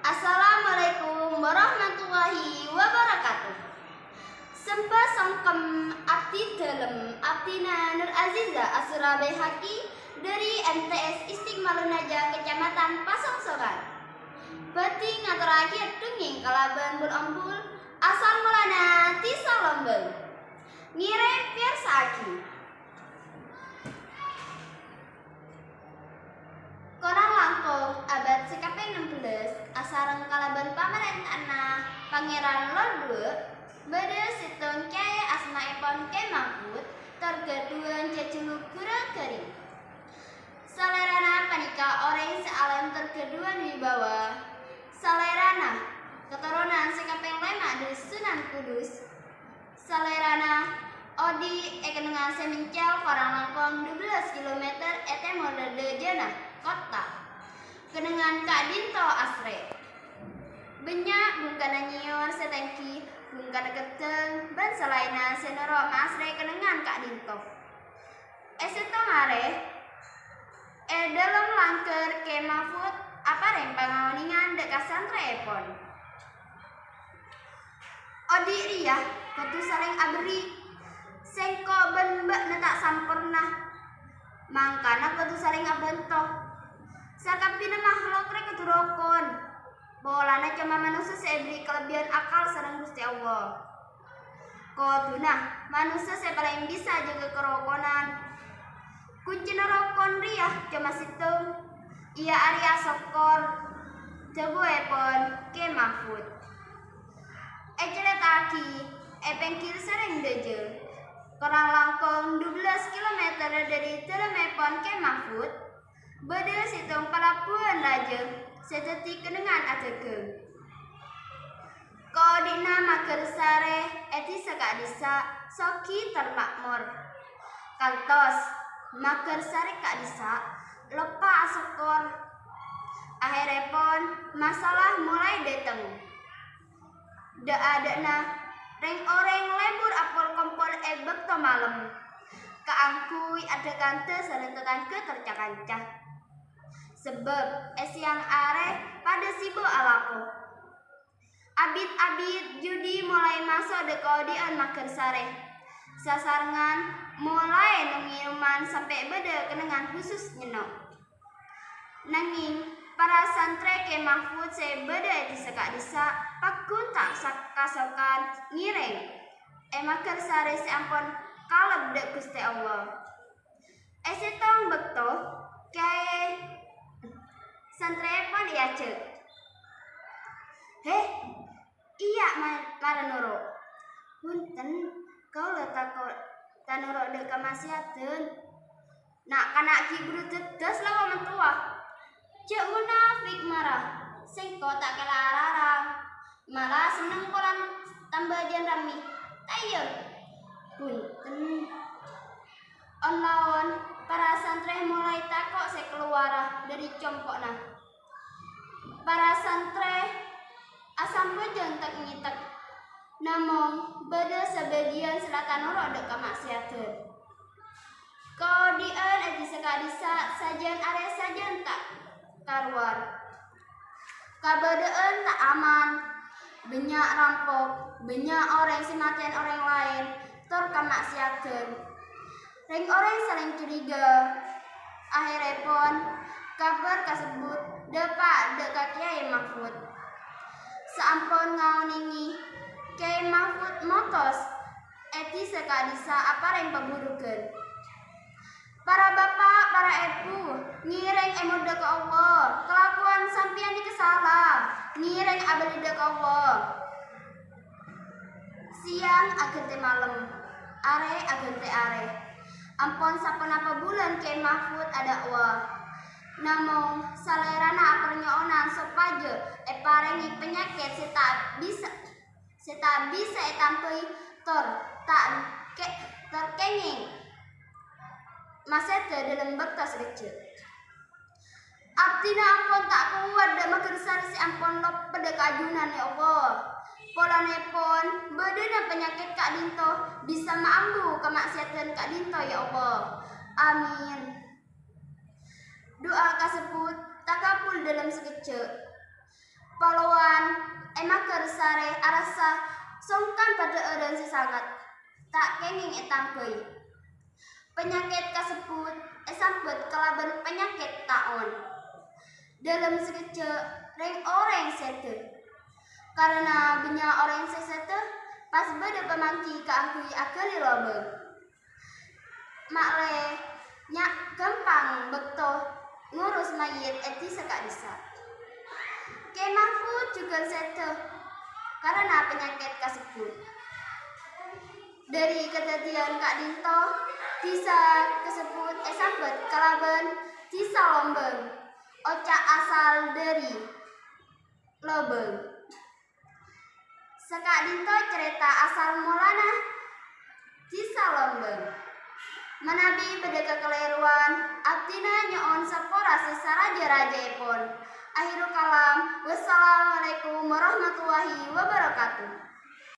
Assalamualaikum warahmatullahi wabarakatuh. Sembah songkem abdi dalem abdina Nur Aziza Asurabai Haki dari MTS Istiqmalun Naja Kecamatan Pasongsogan. Beti ngaturake dunging kalaban bul-ombul asal mulana ti Salombel. Ngiring piarsa aki. Korang langkung abad sekaping 16 asareng kalaban pamarentahna Pangeran Lor II bade situng Kyai asmaipun Kyai Mahfud tergeduan jejuluk kurang kering. Salerana panika orang sealam tergeduan wibawa. Salerana keturunan sekaping 5 dari Sunan Kudus. Salerana Odi ekenengan semincel korang langkung 12 km ete model jana kota kenengan Kak Dinto Asre banyak bungkana nyior setengki bungkana keteng ban selaina senoro Asre kenengan Kak Dinto esetong are dalam langker ke Mahfud apa rempang dek kasantre epon Odi Riyah batu saling abri sengko ben mbak netak sampurna mangkana batu saling abentoh sakapina makhluk rek keturokon bolana cuma manusia seberi kelebihan akal sareng Gusti Allah koduna manusia paling bisa jaga kerokonan kunci nerokon Riyah cuma situng ia Arya Sokor jago epon ke Mahfud eceretaki epengkir sering deje kurang langkung 12 km dari telemepon ke Mahfud bade situng palapuan raja seteti kenengan atekeun kodina maker sare eti saka disa soki termakmur kantos maker sare kak disa lepa asokor akhirepon masalah mulai dateng adana reng oreng lembur apol kompor ebek to malem kaangkui ada kante sareng tetangke tercakancah sebab esiang are pada sibo alako abid-abid judi mulai masuk dekodian maker sare sasarengan mulai nunginuman sampai beda kenengan khusus nyenok nanging para santre ke Mahfud se beda di sekak disa pakun tak kasokan ngireng maker sare se ampon kaleb dek Gusti Allah esetong bekto kae santre pon iya cek heh iya maranoro punten kau letak tanoro dek kamasiateun nak kana ki buru tetes lawa mentua cek munafik marah sing kok tak kelararang malah seneng kolam tambahan rami ayo punten onlawan para santre mulai takok sekeluara dari compokna para santre asam bejan tak ngitek namong beda sebagian selatan oro dek kamaksiateun kodieun eti sakadisa sajian are sajian tak karuar kabadeun tak aman banyak rampok banyak orang simaten orang lain tor kamaksiateun reng orang saling curiga akhirepon kabar kasebut depak dek Kyai Mahfud saampun ngauningi Kyai Mahfud motos eti sekadisa apa reng paburukeun para bapak para ibu ngireng emod dek Allah kelakuan sampian dikesalah ngireng abadi dek Allah siang agente malam are agente are ampon sapenapa bulan Kyai Mahfud ada uang namong salerana apernyonan sopaje parengi penyakit seta bisa etampei tor tak terkenging masete dalam bektas recet abdina ampon tak kuat dan maker sari si ampon lop pada kajunan ya Allah polanepon bedena penyakit Kak Dinto bisa maambu kemaksiatan Kak Dinto ya Allah amin doa kasebut takapul dalam sekecek poluan emaker sare arasa songkan pada eureun sisangat tak kenging etangkeui. Penyakit kasebut sampeut kalaban penyakit taon. Dalam sekecil reng orang sete. Karena benya orang sesete pas bade pemangki kaangkui akeli lobeung. Makle nyak gampang bekto ngurus mayit eti sakadisa. Kyai Mahfud juga sete karena penyakit kasebut. Dari kejadian Kak Dinto disa kesebut sampeut kalaban disa Lombeng. Ocak asal dari Lobeung. Sekak Dinto cerita asal mulana disa Lombeng. Manabi bade kekeliruan abdina nyoon sapora sesaraja-rajaipun. Akhirul kalam. Wassalamualaikum warahmatullahi wabarakatuh.